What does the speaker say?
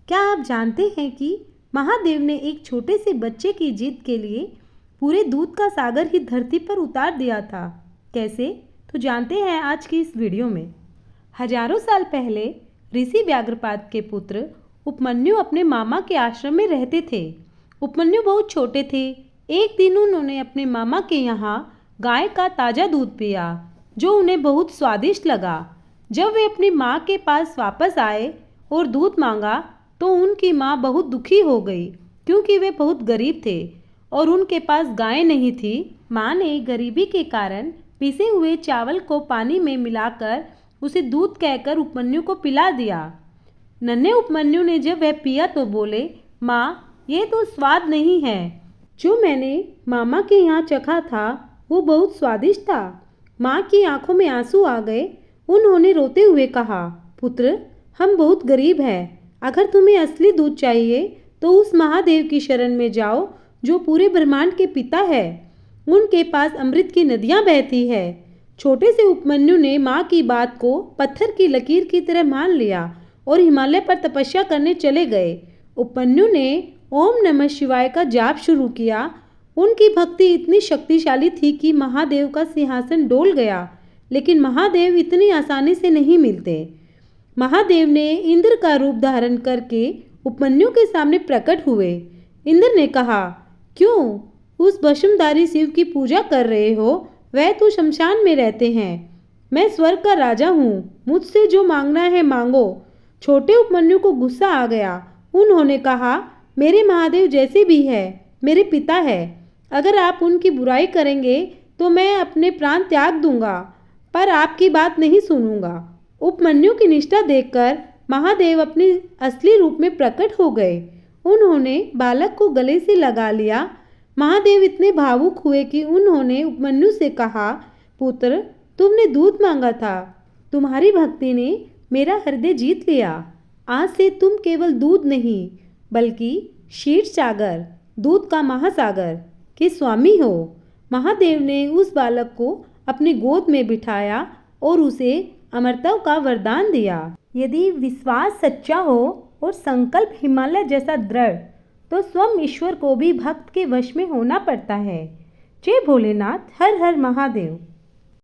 क्या आप जानते हैं कि महादेव ने एक छोटे से बच्चे की जिद के लिए पूरे दूध का सागर ही धरती पर उतार दिया था? कैसे? तो जानते हैं आज की इस वीडियो में। हजारों साल पहले ऋषि व्याघ्रपाद के पुत्र उपमन्यु अपने मामा के आश्रम में रहते थे। उपमन्यु बहुत छोटे थे। एक दिन उन्होंने अपने मामा के यहाँ गाय का ताज़ा दूध पिया, जो उन्हें बहुत स्वादिष्ट लगा। जब वे अपनी माँ के पास वापस आए और दूध मांगा तो उनकी माँ बहुत दुखी हो गई, क्योंकि वे बहुत गरीब थे और उनके पास गाय नहीं थी। माँ ने गरीबी के कारण पिसे हुए चावल को पानी में मिलाकर उसे दूध कहकर उपमन्यु को पिला दिया। नन्हे उपमन्यु ने जब वह पिया तो बोले, माँ, ये तो स्वाद नहीं है। जो मैंने मामा के यहाँ चखा था वो बहुत स्वादिष्ट था। माँ की आंखों में आंसू आ गए। उन्होंने रोते हुए कहा, पुत्र, हम बहुत गरीब हैं। अगर तुम्हें असली दूध चाहिए तो उस महादेव की शरण में जाओ, जो पूरे ब्रह्मांड के पिता है। उनके पास अमृत की नदियाँ बहती है। छोटे से उपमन्यु ने माँ की बात को पत्थर की लकीर की तरह मान लिया और हिमालय पर तपस्या करने चले गए। उपमन्यु ने ओम नमः शिवाय का जाप शुरू किया। उनकी भक्ति इतनी शक्तिशाली थी कि महादेव का सिंहासन डोल गया। लेकिन महादेव इतनी आसानी से नहीं मिलते। महादेव ने इंद्र का रूप धारण करके उपमन्यु के सामने प्रकट हुए। इंद्र ने कहा, क्यों उस भस्मधारी शिव की पूजा कर रहे हो? वह तो शमशान में रहते हैं। मैं स्वर्ग का राजा हूँ, मुझसे जो मांगना है मांगो। छोटे उपमन्यु को गुस्सा आ गया। उन्होंने कहा, मेरे महादेव जैसे भी है मेरे पिता है। अगर आप उनकी बुराई करेंगे तो मैं अपने प्राण त्याग दूंगा, पर आपकी बात नहीं सुनूंगा। उपमन्यु की निष्ठा देखकर महादेव अपने असली रूप में प्रकट हो गए। उन्होंने बालक को गले से लगा लिया। महादेव इतने भावुक हुए कि उन्होंने उपमन्यु से कहा, पुत्र, तुमने दूध मांगा था। तुम्हारी भक्ति ने मेरा हृदय जीत लिया। आज से तुम केवल दूध नहीं बल्कि क्षीर सागर, दूध का महासागर के स्वामी हो। महादेव ने उस बालक को अपनी गोद में बिठाया और उसे अमरता का वरदान दिया। यदि विश्वास सच्चा हो और संकल्प हिमालय जैसा दृढ़, तो स्वयं ईश्वर को भी भक्त के वश में होना पड़ता है। जय भोलेनाथ, हर हर महादेव।